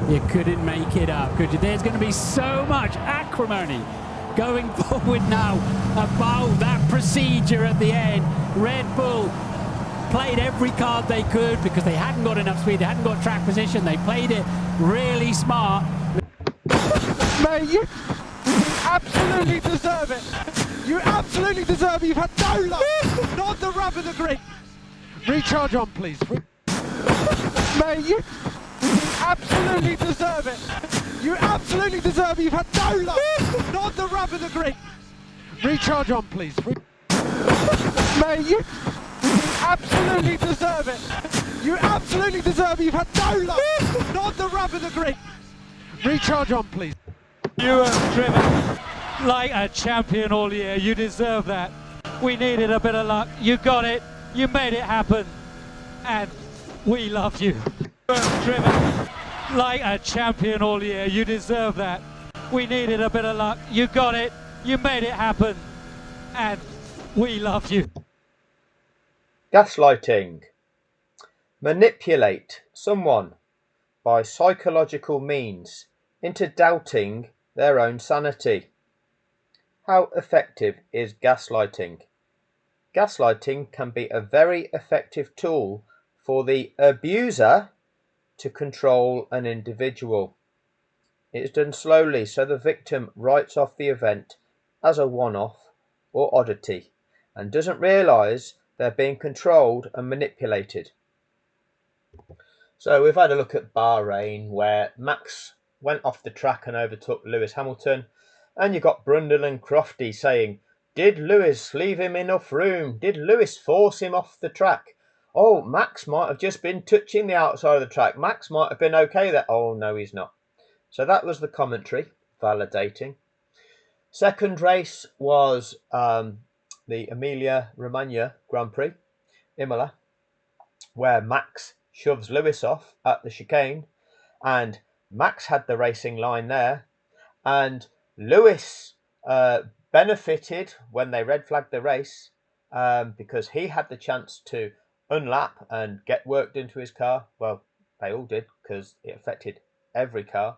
You couldn't make it up, could you? There's going to be so much acrimony going forward now about that procedure at the end. Red Bull played every card they could because they hadn't got enough speed, they hadn't got track position, they played it really smart. Mate, you absolutely deserve it. You absolutely deserve it. You've had no luck. Not the rub of the green. Recharge on, please. Mate, you absolutely deserve it. You absolutely deserve it. You've had no luck. Not the rub of the green. Recharge on, please. Mate, you absolutely deserve it. You absolutely deserve it. You've had no luck. Not the rub of the green. Recharge on, please. You have driven like a champion all year. You deserve that. We needed a bit of luck. You got it. You made it happen. And we love you. You have driven like a champion all year. You deserve that. We needed a bit of luck. You got it. You made it happen. And we love you. Gaslighting. Manipulate someone by psychological means into doubting their own sanity. How effective is gaslighting? Gaslighting can be a very effective tool for the abuser to control an individual. It is done slowly so the victim writes off the event as a one-off or oddity and doesn't realise they're being controlled and manipulated. So we've had a look at Bahrain, where Max went off the track and overtook Lewis Hamilton, and you got Brundle and Crofty saying, did Lewis leave him enough room? Did Lewis force him off the track? Oh, Max might have just been touching the outside of the track. Max might have been okay there. Oh, no, he's not. So that was the commentary, validating. Second race was the Emilia-Romagna Grand Prix, Imola, where Max shoves Lewis off at the chicane, and Max had the racing line there, and Lewis benefited when they red flagged the race because he had the chance to unlap and get worked into his car. Well, they all did because it affected every car,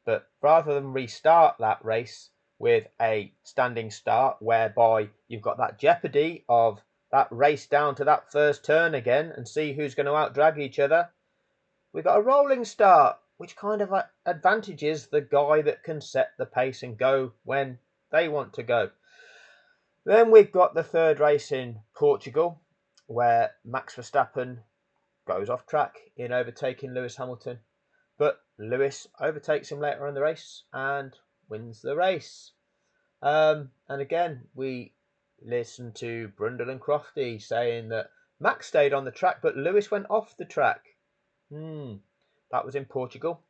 but rather than restart that race with a standing start whereby you've got that jeopardy of that race down to that first turn again and see who's going to outdrag each other, we've got a rolling start, which kind of advantages the guy that can set the pace and go when they want to go. Then we've got the third race in Portugal, where Max Verstappen goes off track in overtaking Lewis Hamilton, but Lewis overtakes him later in the race and wins the race. And again, we listen to Brundle and Crofty saying that Max stayed on the track, but Lewis went off the track. That was in Portugal.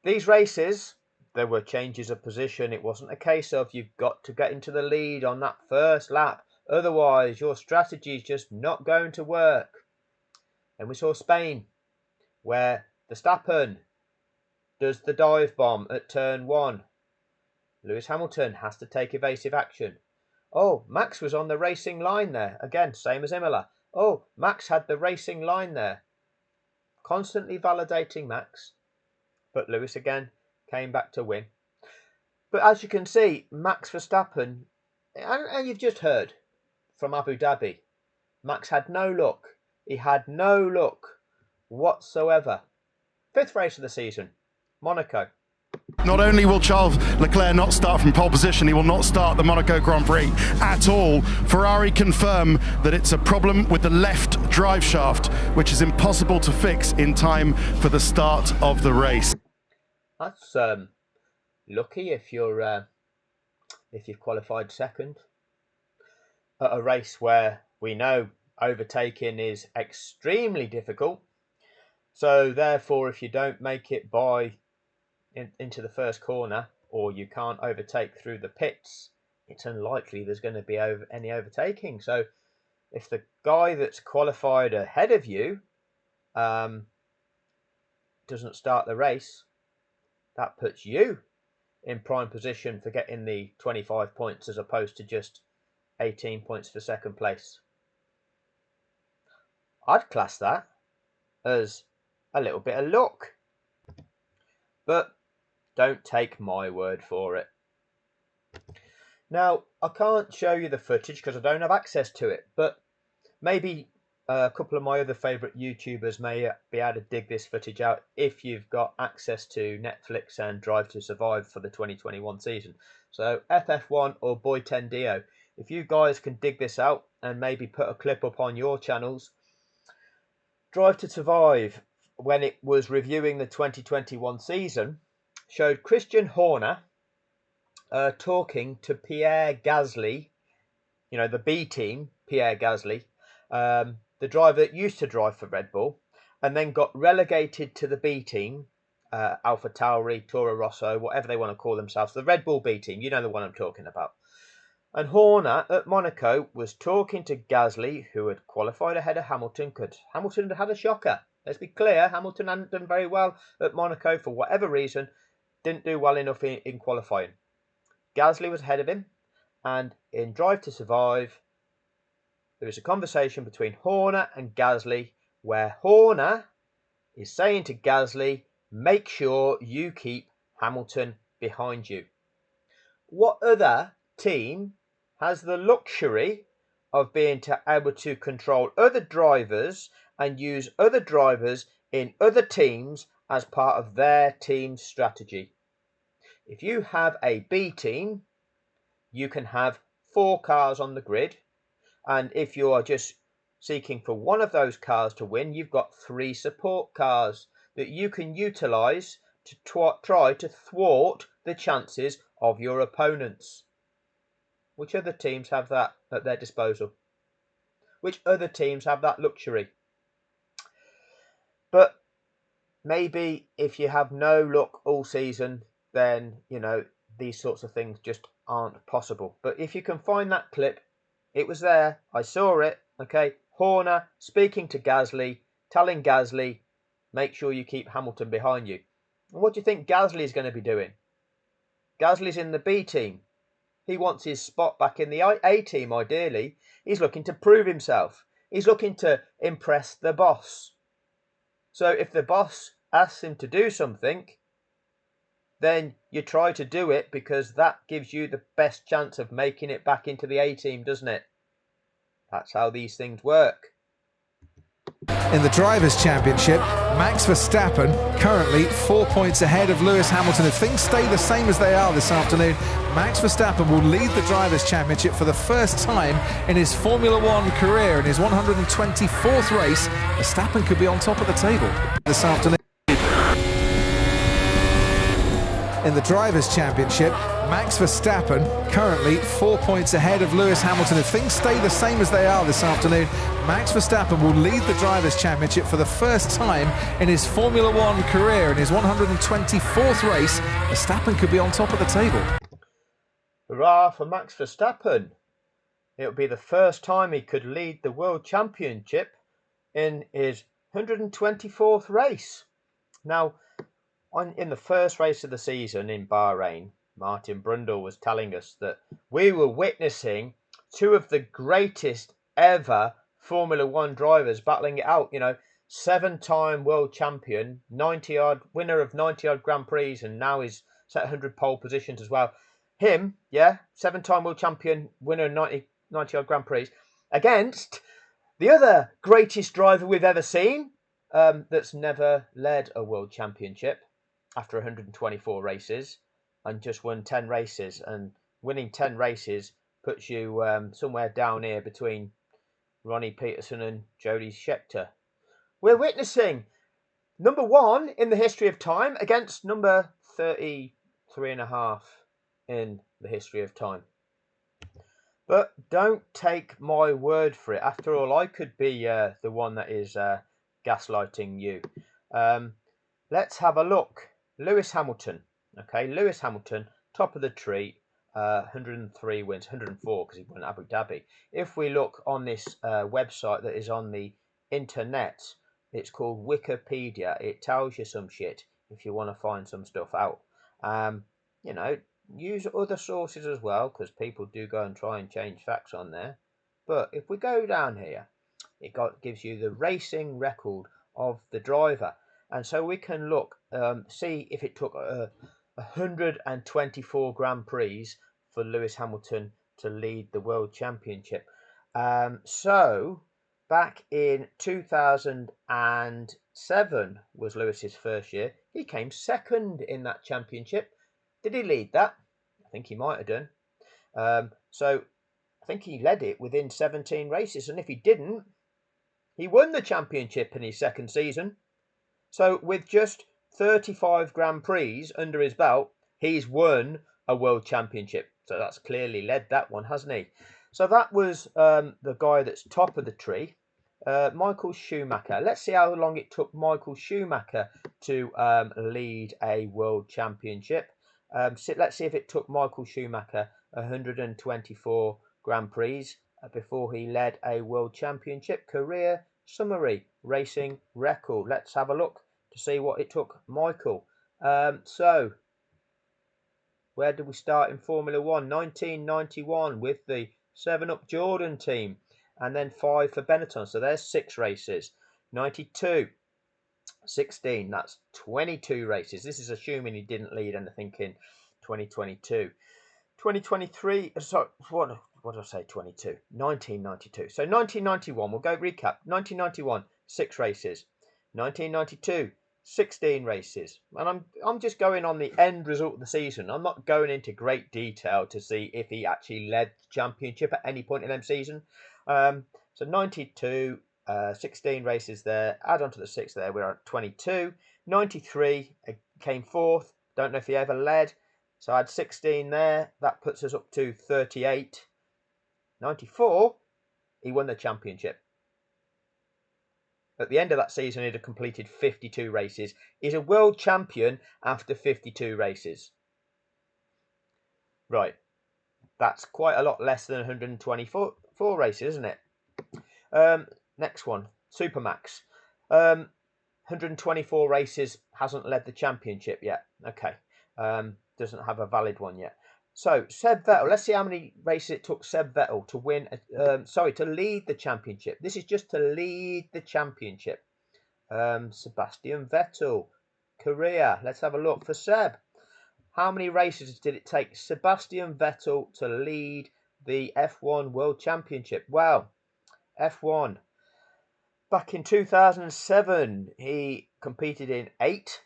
These races, there were changes of position. It wasn't a case of you've got to get into the lead on that first lap, otherwise your strategy is just not going to work. And we saw Spain, where Verstappen does the dive bomb at turn 1. Lewis Hamilton has to take evasive action. Oh, Max was on the racing line there. Again, same as Imola. Oh, Max had the racing line there. Constantly validating Max. But Lewis again came back to win. But as you can see, Max Verstappen, and you've just heard from Abu Dhabi, Max had no luck. He had no luck whatsoever. 5th race of the season, Monaco. Not only will Charles Leclerc not start from pole position, he will not start the Monaco Grand Prix at all. Ferrari confirm that it's a problem with the left drive shaft, which is impossible to fix in time for the start of the race. That's lucky if you've qualified second at a race where we know overtaking is extremely difficult. So therefore, if you don't make it into the first corner, or you can't overtake through the pits, it's unlikely there's going to be any overtaking. So if the guy that's qualified ahead of you doesn't start the race, that puts you in prime position for getting the 25 points as opposed to just 18 points for second place. I'd class that as a little bit of luck. But don't take my word for it. Now, I can't show you the footage because I don't have access to it, but maybe a couple of my other favourite YouTubers may be able to dig this footage out if you've got access to Netflix and Drive to Survive for the 2021 season. So FF1 or Boy10Dio, if you guys can dig this out and maybe put a clip up on your channels. Drive to Survive, when it was reviewing the 2021 season, showed Christian Horner talking to Pierre Gasly, you know, the B team, Pierre Gasly, the driver that used to drive for Red Bull and then got relegated to the B team, Alpha Tauri, Toro Rosso, whatever they want to call themselves, the Red Bull B team, you know the one I'm talking about. And Horner at Monaco was talking to Gasly, who had qualified ahead of Hamilton, because Hamilton had had a shocker. Let's be clear, Hamilton hadn't done very well at Monaco for whatever reason, didn't do well enough in qualifying. Gasly was ahead of him, and in Drive to Survive, there is a conversation between Horner and Gasly where Horner is saying to Gasly, make sure you keep Hamilton behind you. What other team has the luxury of being able to control other drivers and use other drivers in other teams as part of their team's strategy? If you have a B team, you can have 4 cars on the grid. And if you are just seeking for one of those cars to win, you've got 3 support cars that you can utilise to try to thwart the chances of your opponents. Which other teams have that at their disposal? Which other teams have that luxury? But maybe if you have no luck all season, then, you know, these sorts of things just aren't possible. But if you can find that clip, it was there. I saw it. Okay. Horner speaking to Gasly, telling Gasly, make sure you keep Hamilton behind you. And what do you think Gasly is going to be doing? Gasly's in the B team. He wants his spot back in the A team, ideally. He's looking to prove himself. He's looking to impress the boss. So if the boss asks him to do something, then you try to do it because that gives you the best chance of making it back into the A team, doesn't it? That's how these things work. In the Drivers' Championship, Max Verstappen currently 4 points ahead of Lewis Hamilton. If things stay the same as they are this afternoon, Max Verstappen will lead the Drivers' Championship for the first time in his Formula One career. In his 124th race, Verstappen could be on top of the table this afternoon. In the Drivers' Championship, Max Verstappen currently 4 points ahead of Lewis Hamilton. If things stay the same as they are this afternoon, Max Verstappen will lead the Drivers' Championship for the first time in his Formula One career. In his 124th race, Verstappen could be on top of the table. Hurrah for Max Verstappen. It'll be the first time he could lead the World Championship in his 124th race. Now, in the first race of the season in Bahrain, Martin Brundle was telling us that we were witnessing 2 of the greatest ever Formula One drivers battling it out. You know, 7-time world champion, 90-odd winner of 90-odd Grand Prix, and now he's set 100 pole positions as well. Him, yeah, 7-time world champion, winner of 90-odd Grand Prix, against the other greatest driver we've ever seen, that's never led a world championship after 124 races and just won 10 races. And winning 10 races puts you somewhere down here between Ronnie Peterson and Jody Scheckter. We're witnessing number 1 in the history of time against number 33.5 in the history of time. But don't take my word for it. After all, I could be the one that is gaslighting you. Let's have a look. Lewis Hamilton. Okay, Lewis Hamilton, top of the tree, 103 wins, 104 because he won Abu Dhabi. If we look on this website that is on the internet, it's called Wikipedia. It tells you some shit if you want to find some stuff out. You know, use other sources as well because people do go and try and change facts on there. But if we go down here, it gives you the racing record of the driver. And so we can look, see if it took 124 Grand Prix for Lewis Hamilton to lead the World Championship. So back in 2007 was Lewis's first year. He came second in that championship. Did he lead that? I think he might have done. So I think he led it within 17 races. And if he didn't, he won the championship in his second season. So with just 35 Grand Prix under his belt, he's won a World Championship. So that's clearly led that one, hasn't he? So that was the guy that's top of the tree, Michael Schumacher. Let's see how long it took Michael Schumacher to lead a World Championship. Let's see if it took Michael Schumacher 124 Grand Prix before he led a World Championship. Career summary, racing record. Let's have a look to see what it took Michael. So where did we start in Formula One? 1991 with the 7-Up Jordan team, and then 5 for Benetton. So there's 6 races. 92, 16, that's 22 races. This is assuming he didn't lead anything in 2022. 2023, sorry, what did I say, 22? 1992. So 1991, we'll go recap. 1991, 6 races. 1992, 16 races. And I'm just going on the end result of the season. I'm not going into great detail to see if he actually led the championship at any point in the season. So 92, 16 races there. Add on to the 6 there, we're at 22. 93, came 4th. Don't know if he ever led. So I had 16 there. That puts us up to 38. 94, he won the championship. At the end of that season, he'd have completed 52 races. He's a world champion after 52 races. Right. That's quite a lot less than 124 races, isn't it? Next one, Supermax. 124 races, hasn't led the championship yet. Okay. Doesn't have a valid one yet. So Seb Vettel, let's see how many races it took Seb Vettel to win, to lead the championship. This is just to lead the championship. Sebastian Vettel, career. Let's have a look for Seb. How many races did it take Sebastian Vettel to lead the F1 World Championship? Well, F1. Back in 2007, he competed in 8.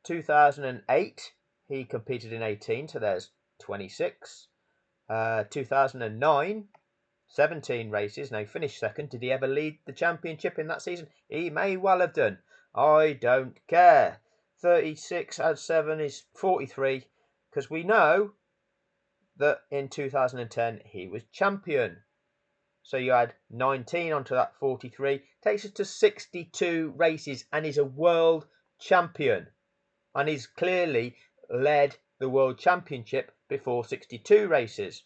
2008, he competed in 18, so there's 26. 2009, 17 races. Now, he finished second. Did he ever lead the championship in that season? He may well have done. I don't care. 36 add 7 is 43, because we know that in 2010 he was champion. So you add 19 onto that 43. Takes us to 62 races, and he's a world champion. And he's clearly led the World Championship before 62 races.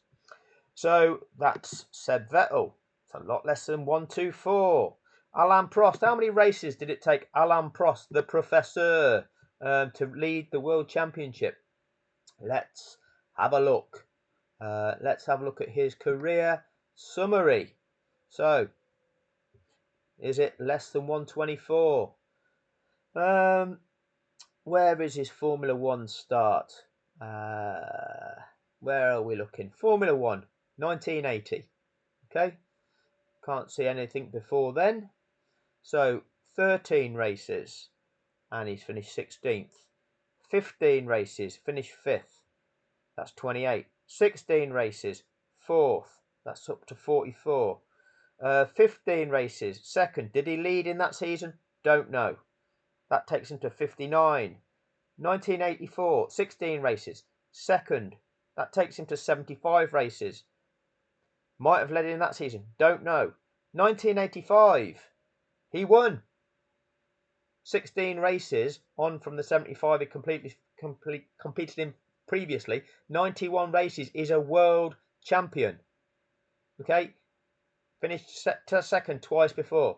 So that's Seb Vettel. It's a lot less than 124. Alain Prost. How many races did it take Alain Prost, the professor, to lead the World Championship? Let's have a look. Let's have a look at his career summary. So, is it less than 124? Where is his Formula One start? Where are we looking? Formula One, 1980. Okay, can't see anything before then. So 13 races, and he's finished 16th. 15 races, finished 5th. That's 28. 16 races, 4th. That's up to 44. 15 races, 2nd. Did he lead in that season? Don't know. That takes him to 59. 1984, 16 races, 2nd. That takes him to 75 races. Might have led in that season. Don't know. 1985, he won. 16 races on from the 75 he competed in previously. 91 races, is a world champion. Okay, finished second twice before.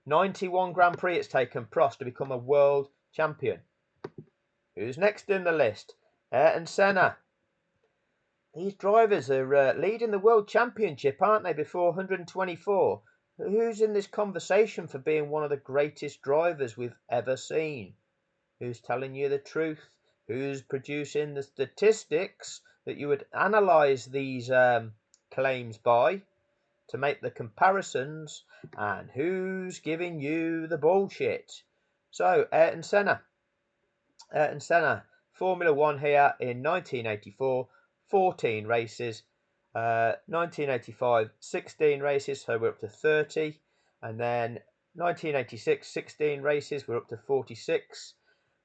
91 Grand Prix it's taken Prost to become a world champion. Who's next in the list? Ayrton Senna. These drivers are leading the World Championship, aren't they, before 124? Who's in this conversation for being one of the greatest drivers we've ever seen? Who's telling you the truth? Who's producing the statistics that you would analyse these claims by to make the comparisons? And who's giving you the bullshit? So, Ayrton Senna. Ayrton Senna, Formula One here in 1984, 14 races. 1985, 16 races, so we're up to 30. And then 1986, 16 races, we're up to 46.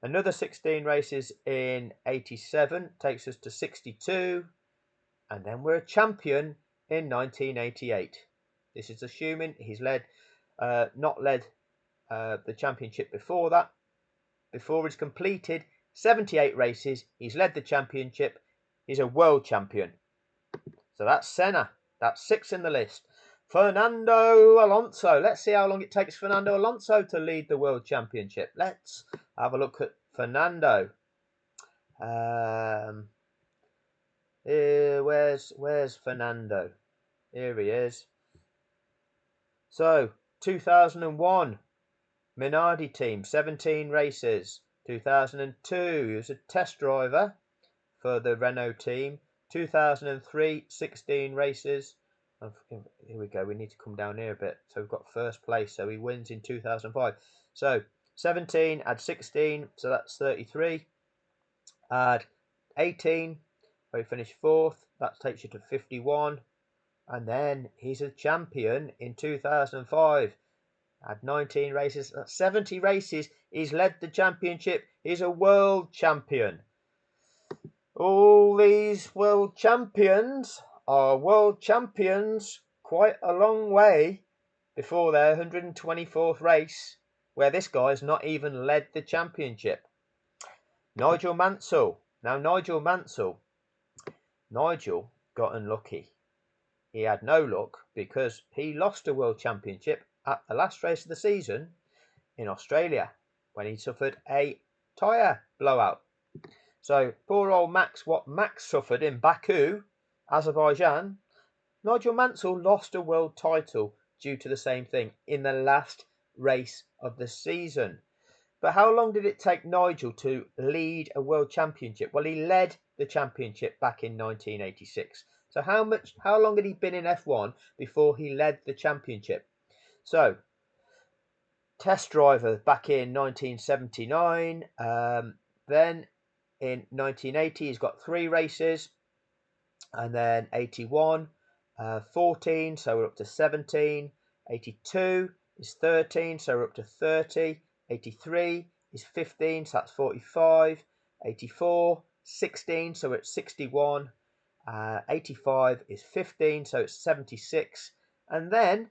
Another 16 races in 87 takes us to 62. And then we're a champion in 1988. This is assuming he's not led the championship before that. Before he's completed 78 races, he's led the championship. He's a world champion. So that's Senna. That's 6 in the list. Fernando Alonso. Let's see how long it takes Fernando Alonso to lead the world championship. Let's have a look at Fernando. Where's Fernando? Here he is. So 2001, Minardi team, 17 races. 2002, he was a test driver for the Renault team. 2003, 16 races. Here we go, we need to come down here a bit. So we've got first place, so he wins in 2005. So 17, add 16, so that's 33. Add 18, where he finished 4th, that takes you to 51. And then he's a champion in 2005. Add 19 races, that's 70 races. He's led the championship. He's a world champion. All these world champions are world champions quite a long way before their 124th race, where this guy's not even led the championship. Nigel Mansell. Now, Nigel got unlucky. He had no luck because he lost a world championship at the last race of the season in Australia when he suffered a tyre blowout. So poor old Max, what Max suffered in Baku, Azerbaijan, Nigel Mansell lost a world title due to the same thing in the last race of the season. But how long did it take Nigel to lead a world championship? Well, he led the championship back in 1986. So how long had he been in F1 before he led the championship? So, test driver back in 1979. Then in 1980, he's got 3 races. And then 81, 14, so we're up to 17. 82 is 13, so we're up to 30. 83 is 15, so that's 45. 84, 16, so we're at 61. 85 is 15, so it's 76. And then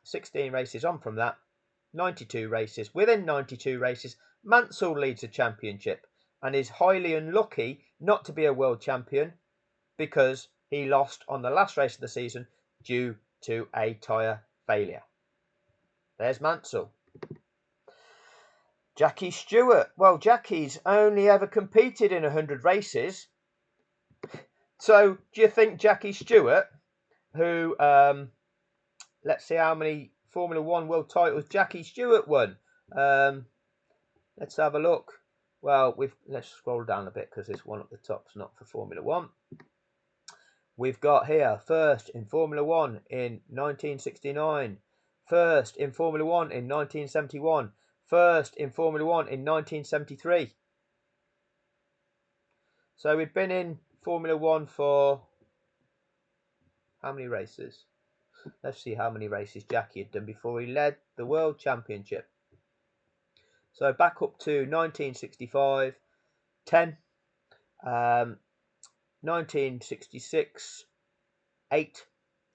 16 races on from that, 92 races. Within 92 races, Mansell leads the championship and is highly unlucky not to be a world champion because he lost on the last race of the season due to a tyre failure. There's Mansell. Jackie Stewart. Well, Jackie's only ever competed in 100 races. So, do you think Jackie Stewart, who, let's see how many Formula One world titles Jackie Stewart won. Let's have a look. Well, let's scroll down a bit because this one at the top's not for Formula One. We've got here first in Formula One in 1969, first in Formula One in 1971, first in Formula One in 1973. So we've been in Formula One for how many races? Let's see how many races Jackie had done before he led the World Championship. So back up to 1965, 10. 1966, 8.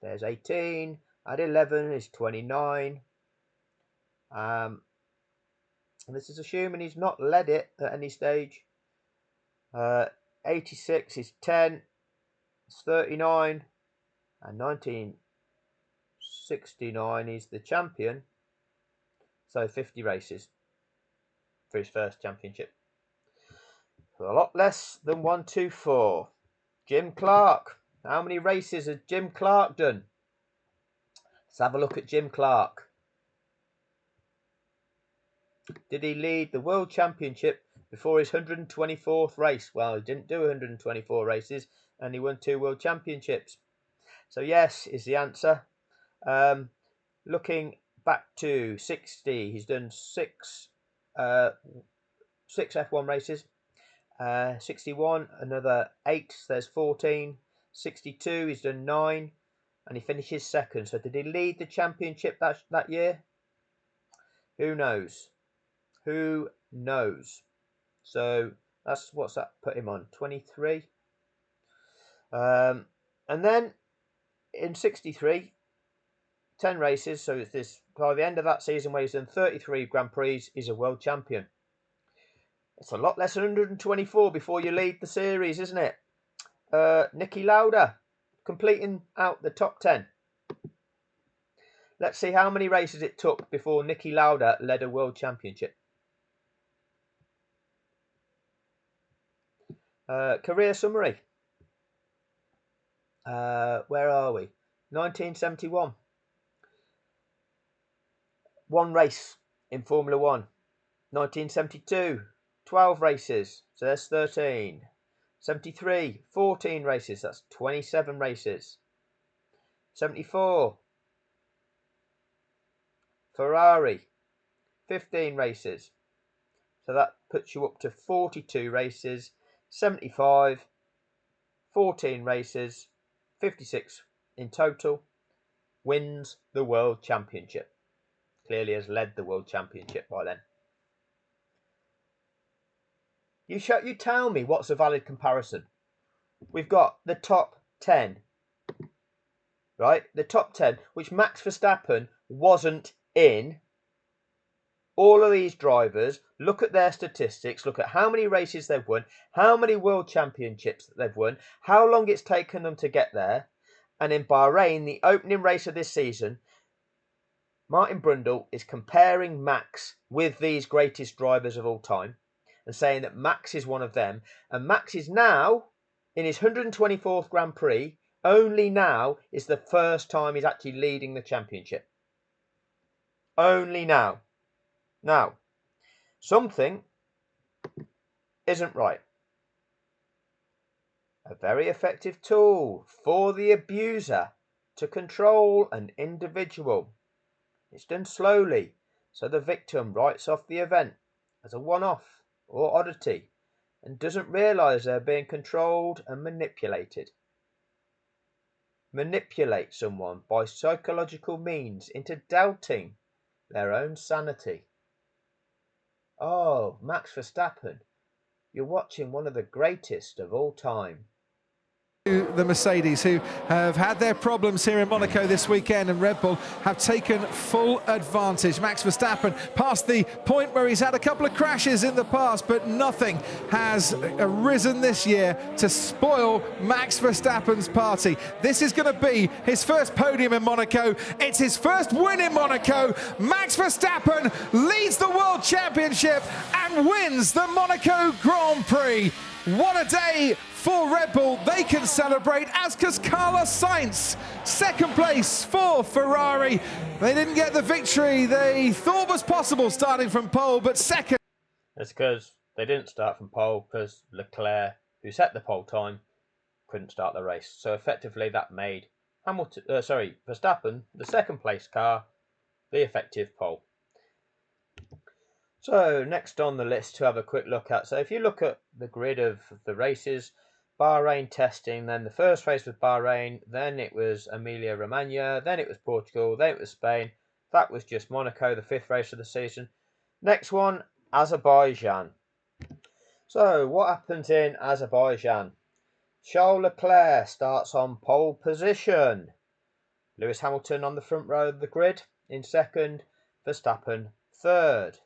There's 18. At 11 is 29. And this is assuming he's not led it at any stage. 86 is 10. It's 39. And 1969 is the champion. So 50 races for his first championship. A lot less than 124. Jim Clark. How many races has Jim Clark done? Let's have a look at Jim Clark. Did he lead the World Championship before his 124th race? Well, he didn't do 124 races and he won 2 World Championships. So yes is the answer. Looking back to 60, he's done 6 F1 races. 61, another 8, so there's 14. 62, he's done 9, and he finishes second. So did he lead the championship that year? Who knows? Who knows? So what's that put him on? 23. And then in 63, 10 races. So it's this by the end of that season where he's done 33 Grand Prix, he's a world champion. It's a lot less than 124 before you lead the series, isn't it? Niki Lauda completing out the top 10. Let's see how many races it took before Niki Lauda led a world championship. Career summary. Where are we? 1971. 1 race in Formula 1. 1972. 12 races, so that's 13. 73, 14 races, that's 27 races. 74, Ferrari, 15 races, so that puts you up to 42 races. 75, 14 races, 56 in total, wins the World Championship. Clearly has led the World Championship by then. You tell me what's a valid comparison. We've got the top 10, right? The top 10, which Max Verstappen wasn't in. All of these drivers, look at their statistics, look at how many races they've won, how many world championships that they've won, how long it's taken them to get there. And in Bahrain, the opening race of this season, Martin Brundle is comparing Max with these greatest drivers of all time, and saying that Max is one of them. And Max is now, in his 124th Grand Prix, only now is the first time he's actually leading the championship. Only now. Now, something isn't right. A very effective tool for the abuser to control an individual. It's done slowly, so the victim writes off the event as a one-off or oddity and doesn't realise they're being controlled and manipulated. Manipulate someone by psychological means into doubting their own sanity. Oh, Max Verstappen, you're watching one of the greatest of all time. The Mercedes, who have had their problems here in Monaco this weekend, and Red Bull have taken full advantage. Max Verstappen past the point where he's had a couple of crashes in the past, but nothing has arisen this year to spoil Max Verstappen's party. This is going to be his first podium in Monaco. It's his first win in Monaco. Max Verstappen leads the World Championship and wins the Monaco Grand Prix. What a day for Red Bull. They can celebrate, as does Carlos Sainz. Second place for Ferrari. They didn't get the victory they thought was possible starting from pole, but second. That's because they didn't start from pole, because Leclerc, who set the pole time, couldn't start the race. So effectively that made Verstappen, the second place car, the effective pole. So next on the list to have a quick look at. So if you look at the grid of the races, Bahrain testing, then the first race was Bahrain, then it was Emilia-Romagna, then it was Portugal, then it was Spain. That was just Monaco, the 5th race of the season. Next one, Azerbaijan. So what happens in Azerbaijan? Charles Leclerc starts on pole position. Lewis Hamilton on the front row of the grid in second, Verstappen third.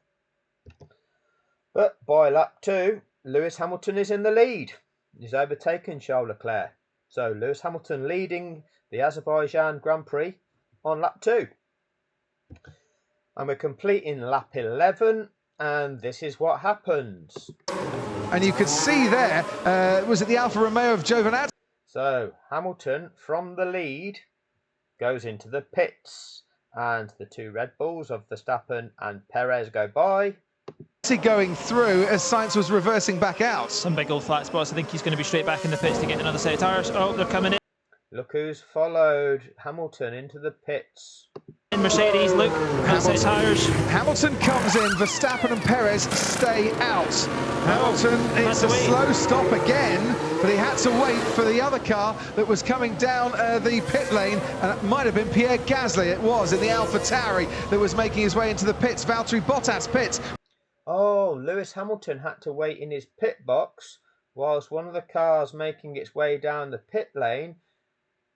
But by lap 2, Lewis Hamilton is in the lead. He's overtaken Charles Leclerc. So Lewis Hamilton leading the Azerbaijan Grand Prix on lap 2. And we're completing lap 11, and this is what happens. And you could see there, was it the Alfa Romeo of Giovinazzi? So Hamilton from the lead goes into the pits, and the two Red Bulls of Verstappen and Perez go by. Going through as Sainz was reversing back out. Some big old flat spots. I think he's going to be straight back in the pits to get another set of tyres. Oh, they're coming in. Look who's followed Hamilton into the pits. Mercedes, look, set of tyres. Hamilton comes in, Verstappen and Perez stay out. Hamilton, it's a slow stop again, but he had to wait for the other car that was coming down the pit lane, and it might have been Pierre Gasly, it was, in the AlphaTauri that was making his way into the pits. Valtteri Bottas pits. Oh, Lewis Hamilton had to wait in his pit box whilst one of the cars making its way down the pit lane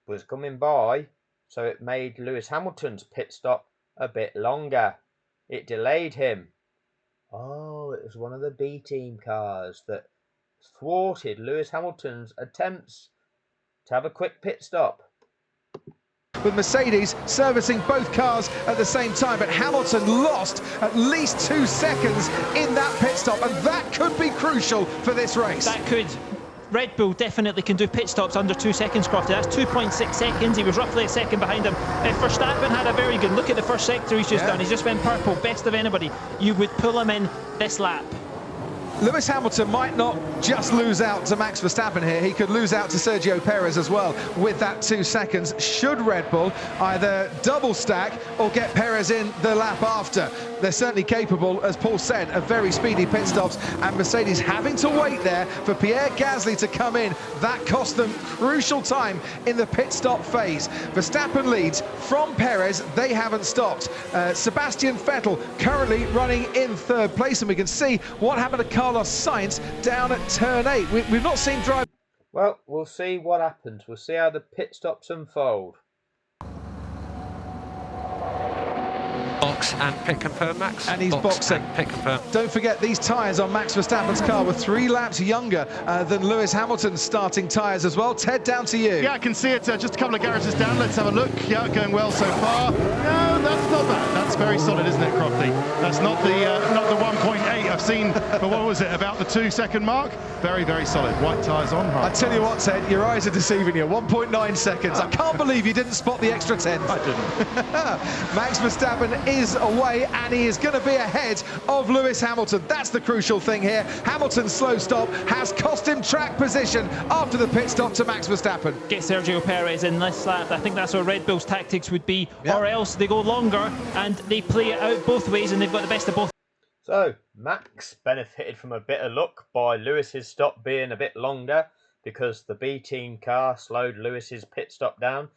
was coming by, so it made Lewis Hamilton's pit stop a bit longer. It delayed him. Oh, it was one of the B team cars that thwarted Lewis Hamilton's attempts to have a quick pit stop. With Mercedes servicing both cars at the same time, but Hamilton lost at least 2 seconds in that pit stop, and that could be crucial for this race. That could. Red Bull definitely can do pit stops under 2 seconds, Crofty. That's 2.6 seconds. He was roughly a second behind him. If Verstappen had a very good look at the first sector he's just done, he's just went purple, best of anybody. You would pull him in this lap. Lewis Hamilton might not just lose out to Max Verstappen here, he could lose out to Sergio Perez as well with that 2 seconds, should Red Bull either double stack or get Perez in the lap after. They're certainly capable, as Paul said, of very speedy pit stops, and Mercedes having to wait there for Pierre Gasly to come in. That cost them crucial time in the pit stop phase. Verstappen leads from Perez, they haven't stopped. Sebastian Vettel currently running in 3rd place, and we can see what happened to Carlos Sainz down at turn 8. We've not seen drive. Well, we'll see what happens. We'll see how the pit stops unfold. Box and pit confirm, Max. And he's boxing. And pit confirm. Don't forget, these tyres on Max Verstappen's car were 3 laps younger than Lewis Hamilton's starting tyres as well. Ted, down to you. Yeah, I can see it just a couple of garages down. Let's have a look. Yeah, going well so far. No, that's not bad. That's very solid, isn't it, Crofty? That's not the 1.8 I've seen, but what was it, about the 2 second mark? Very, very solid. White tyres on. I tell you what, Ted, your eyes are deceiving you. 1.9 seconds. I can't believe you didn't spot the extra 10. I didn't. Max Verstappen is away, and he is going to be ahead of Lewis Hamilton. That's the crucial thing here. Hamilton's slow stop has cost him track position after the pit stop to Max Verstappen. Get Sergio Perez in this lap. I think that's what Red Bull's tactics would be, or else they go longer and they play it out both ways, and they've got the best of both. So, Max benefited from a bit of luck by Lewis's stop being a bit longer because the B team car slowed Lewis's pit stop down.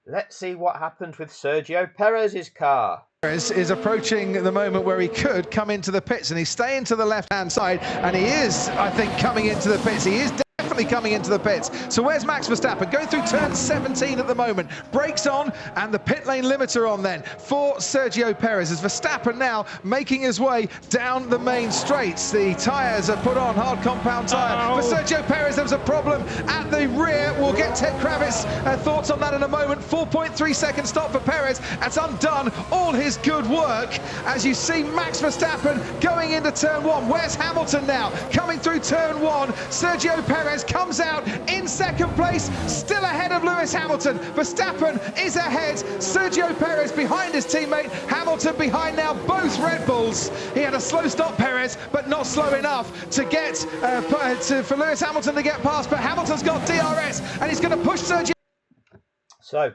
Let's see what happens with Sergio Perez's car. Perez is approaching the moment where he could come into the pits, and he's staying to the left-hand side, and he is, I think, coming into the pits. He is definitely coming into the pits. So where's Max Verstappen? Going through turn 17 at the moment. Brakes on, and the pit lane limiter on then for Sergio Perez, as Verstappen now making his way down the main straights. The tyres are put on, hard compound tyre. For Sergio Perez, there was a problem at the rear. We'll get Ted Kravitz thoughts on that in a moment. 4.3 second stop for Perez. That's undone all his good work, as you see Max Verstappen going into turn 1. Where's Hamilton now? Coming through turn 1. Sergio Perez comes out in 2nd place, still ahead of Lewis Hamilton. Verstappen is ahead. Sergio Perez behind his teammate. Hamilton behind now, both Red Bulls. He had a slow stop, Perez, but not slow enough to get for Lewis Hamilton to get past. But Hamilton's got DRS, and he's going to push Sergio. So,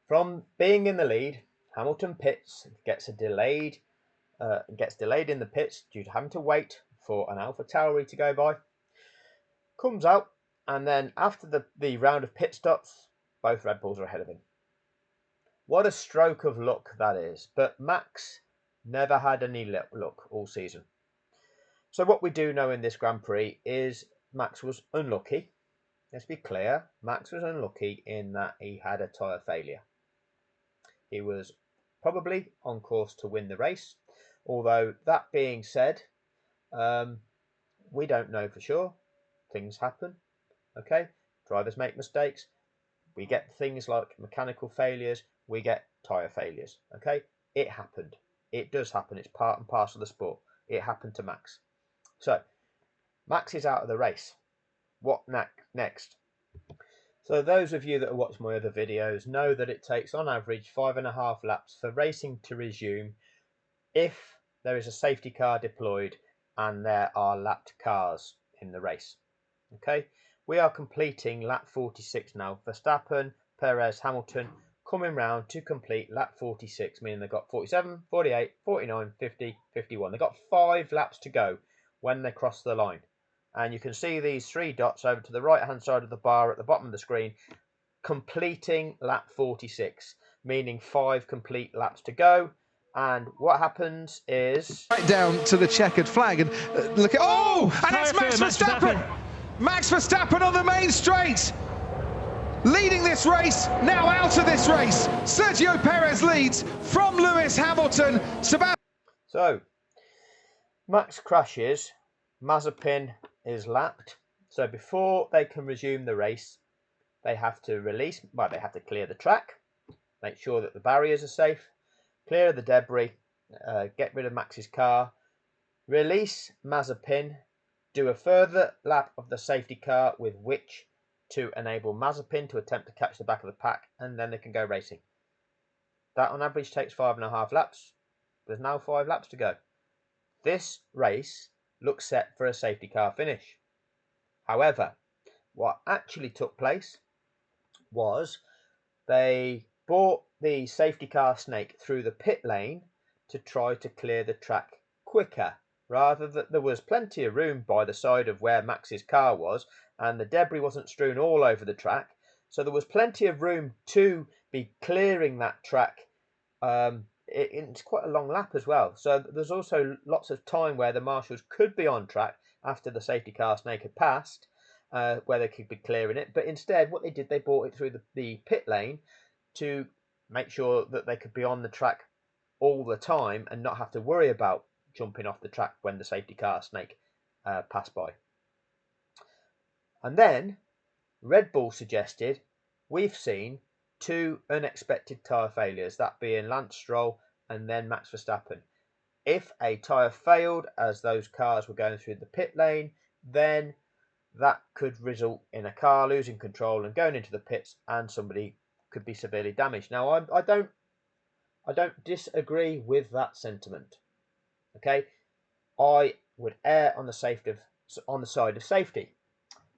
from being in the lead, Hamilton pits, gets delayed in the pits due to having to wait for an AlphaTauri to go by. Comes out, and then after the round of pit stops, both Red Bulls are ahead of him. What a stroke of luck that is. But Max never had any luck all season. So what we do know in this Grand Prix is Max was unlucky. Let's be clear, Max was unlucky in that he had a tyre failure. He was probably on course to win the race, although that being said, we don't know for sure. Things happen, okay? Drivers make mistakes. We get things like mechanical failures. We get tyre failures, okay? It happened. It does happen. It's part and parcel of the sport. It happened to Max. So, Max is out of the race. What next? So those of you that watch my other videos know that it takes on average 5.5 laps for racing to resume if there is a safety car deployed and there are lapped cars in the race. Okay, we are completing lap 46 now. Verstappen, Perez, Hamilton coming round to complete lap 46, meaning they've got 47, 48, 49, 50, 51. They've got 5 laps to go when they cross the line. And you can see these 3 dots over to the right hand side of the bar at the bottom of the screen, completing lap 46, meaning 5 complete laps to go. And what happens is Right down to the checkered flag, and look at, oh, and it's Max Verstappen. Max Verstappen on the main straight, leading this race, now out of this race. Sergio Perez leads from Lewis Hamilton. So Max crashes, Mazepin is lapped. So before they can resume the race, they have to release, well, they have to clear the track, make sure that the barriers are safe, clear the debris, get rid of Max's car, release Mazepin, do a further lap of the safety car with which to enable Mazepin to attempt to catch the back of the pack, and then they can go racing. That on average takes 5.5 laps. There's now 5 laps to go. This race looks set for a safety car finish. However, what actually took place was they brought the safety car snake through the pit lane to try to clear the track quicker, rather that there was plenty of room by the side of where Max's car was, and the debris wasn't strewn all over the track, so there was plenty of room to be clearing that track. It's quite a long lap as well, so there's also lots of time where the marshals could be on track after the safety car snake had passed, where they could be clearing it. But instead, what they did, they brought it through the pit lane to make sure that they could be on the track all the time and not have to worry about jumping off the track when the safety car snake passed by. And then Red Bull suggested, we've seen 2 unexpected tyre failures, that being Lance Stroll and then Max Verstappen. If a tyre failed as those cars were going through the pit lane, then that could result in a car losing control and going into the pits, and somebody could be severely damaged. Now, I don't disagree with that sentiment. Okay, I would err on the side of safety.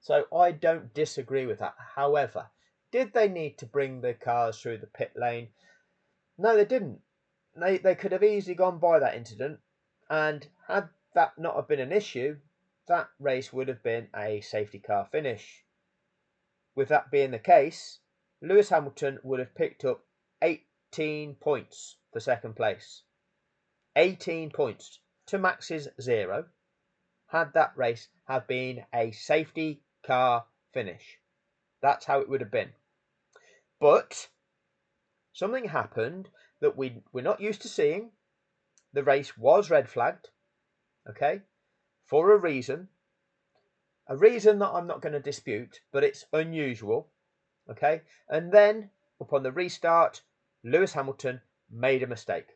So I don't disagree with that. However, did they need to bring the cars through the pit lane? No, they didn't. They could have easily gone by that incident, and had that not have been an issue, that race would have been a safety car finish. With that being the case, Lewis Hamilton would have picked up 18 points for second place. 18 points to Max's 0, had that race have been a safety car finish. That's how it would have been. But something happened that we're not used to seeing. The race was red flagged, okay, for a reason that I'm not going to dispute, but it's unusual, okay. And then upon the restart, Lewis Hamilton made a mistake.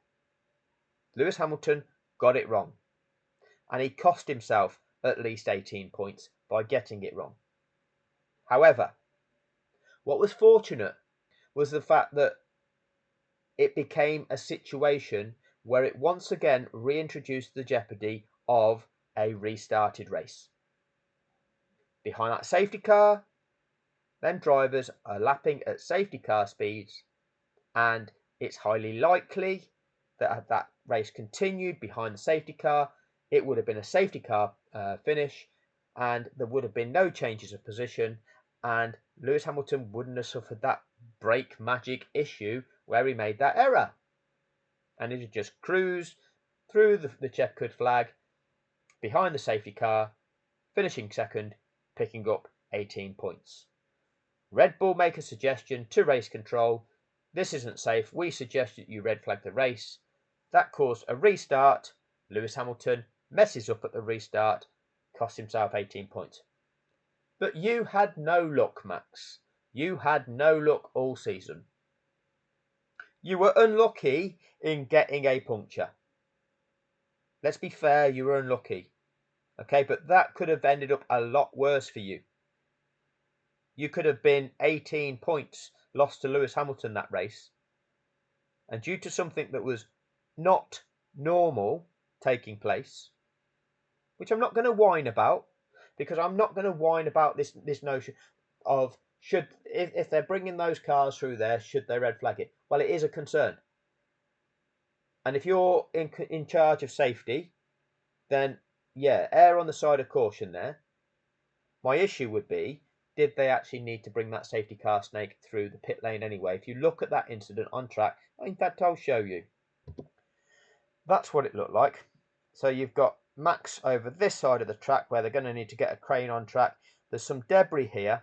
Lewis Hamilton got it wrong, and he cost himself at least 18 points by getting it wrong. However, what was fortunate was the fact that it became a situation where it once again reintroduced the jeopardy of a restarted race. Behind that safety car, then drivers are lapping at safety car speeds, and it's highly likely that had that race continued behind the safety car, it would have been a safety car finish, and there would have been no changes of position, and Lewis Hamilton wouldn't have suffered that brake magic issue where he made that error, and he would just cruise through the checkered flag behind the safety car, finishing second, picking up 18 points. Red Bull make a suggestion to race control. This isn't safe. We suggest that you red flag the race. That caused a restart. Lewis Hamilton messes up at the restart, cost himself 18 points. But you had no luck, Max. You had no luck all season. You were unlucky in getting a puncture. Let's be fair, you were unlucky. Okay, but that could have ended up a lot worse for you. You could have been 18 points lost to Lewis Hamilton that race. And due to something that was not normal taking place, which I'm not going to whine about, because I'm not going to whine about this notion of if they're bringing those cars through there, should they red flag it? Well, it is a concern. And if you're in charge of safety, then yeah, err on the side of caution there. My issue would be, did they actually need to bring that safety car snake through the pit lane anyway? If you look at that incident on track, in fact, I'll show you. That's what it looked like. So you've got Max over this side of the track where they're going to need to get a crane on track. There's some debris here,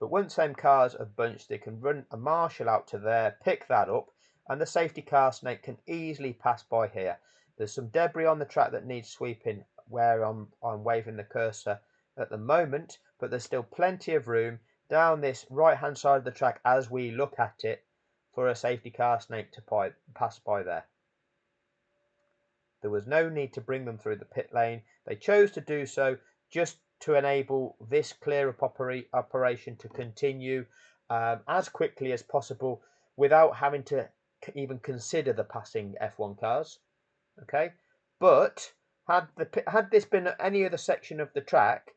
but once them cars are bunched, they can run a marshal out to there, pick that up, and the safety car snake can easily pass by here. There's some debris on the track that needs sweeping where I'm waving the cursor at the moment, but there's still plenty of room down this right hand side of the track as we look at it for a safety car snake to pass by there. There was no need to bring them through the pit lane. They chose to do so just to enable this clear-up operation to continue as quickly as possible without having to even consider the passing F1 cars. Okay, but had this been any other section of the track,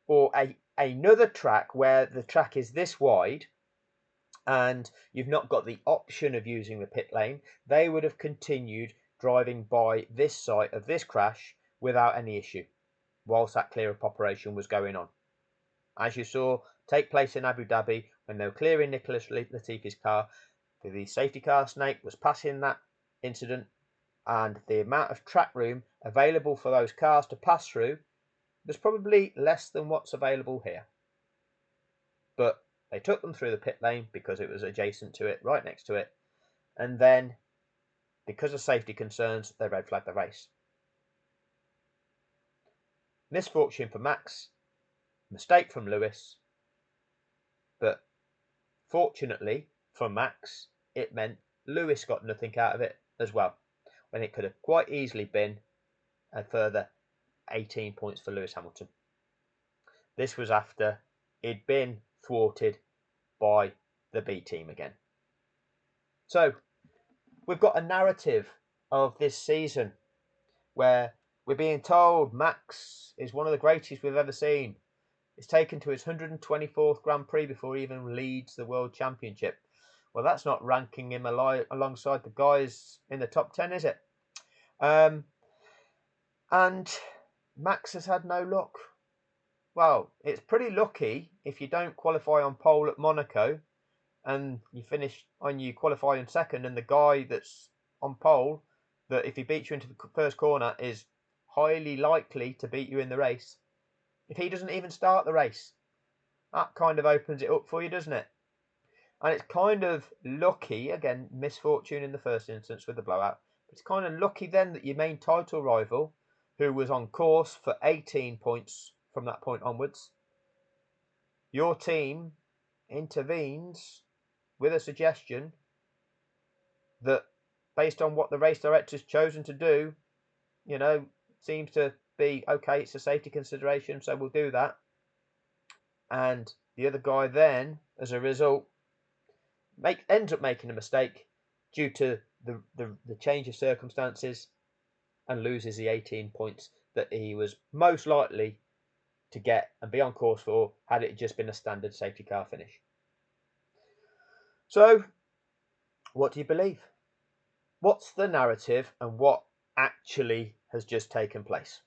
or another track where the track is this wide and you've not got the option of using the pit lane, they would have continued driving by this site of this crash without any issue whilst that clear-up operation was going on. As you saw take place in Abu Dhabi when they were clearing Nicholas Latifi's car, the safety car snake was passing that incident, and the amount of track room available for those cars to pass through was probably less than what's available here. But they took them through the pit lane because it was adjacent to it, right next to it, and then because of safety concerns, they red flagged the race. Misfortune for Max, mistake from Lewis, but fortunately for Max, it meant Lewis got nothing out of it as well, when it could have quite easily been a further 18 points for Lewis Hamilton. This was after he'd been thwarted by the B team again. So we've got a narrative of this season where we're being told Max is one of the greatest we've ever seen. It's taken to his 124th Grand Prix before he even leads the World Championship. Well, that's not ranking him alongside the guys in the top 10, is it? And Max has had no luck. Well, it's pretty lucky if you don't qualify on pole at Monaco and you qualify in second, and the guy that's on pole, that if he beats you into the first corner, is highly likely to beat you in the race. If he doesn't even start the race, that kind of opens it up for you, doesn't it? And it's kind of lucky, again, misfortune in the first instance with the blowout, but it's kind of lucky then that your main title rival, who was on course for 18 points from that point onwards, your team intervenes with a suggestion that, based on what the race director's chosen to do, seems to be, okay, it's a safety consideration, so we'll do that. And the other guy then, as a result, ends up making a mistake due to the change of circumstances and loses the 18 points that he was most likely to get and be on course for had it just been a standard safety car finish. So, what do you believe? What's the narrative and what actually has just taken place?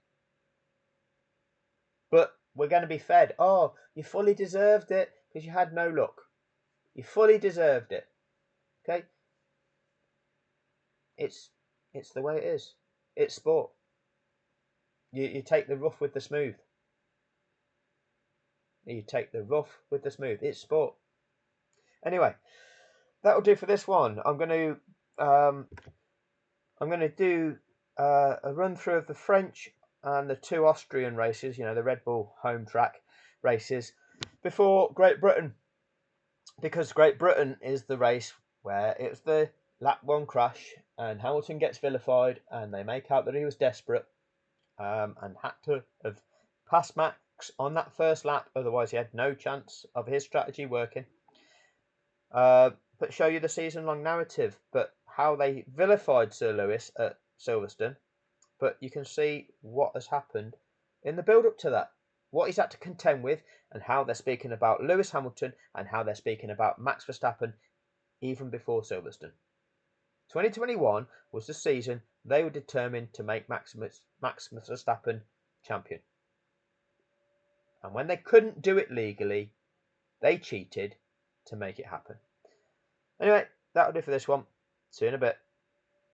But we're going to be fed, oh, you fully deserved it because you had no luck. You fully deserved it. Okay? It's the way it is. It's sport. You take the rough with the smooth. You take the rough with the smooth. It's sport. Anyway, that'll do for this one. I'm going to do a run through of the French and the two Austrian races, the Red Bull home track races, before Great Britain. Because Great Britain is the race where it was the lap 1 crash and Hamilton gets vilified and they make out that he was desperate and had to have passed on that first lap, otherwise he had no chance of his strategy working. But show you the season-long narrative, but how they vilified Sir Lewis at Silverstone. But you can see what has happened in the build-up to that, what he's had to contend with, and how they're speaking about Lewis Hamilton and how they're speaking about Max Verstappen even before Silverstone. 2021 was the season they were determined to make Max Verstappen champion. And when they couldn't do it legally, they cheated to make it happen. Anyway, that'll do for this one. See you in a bit.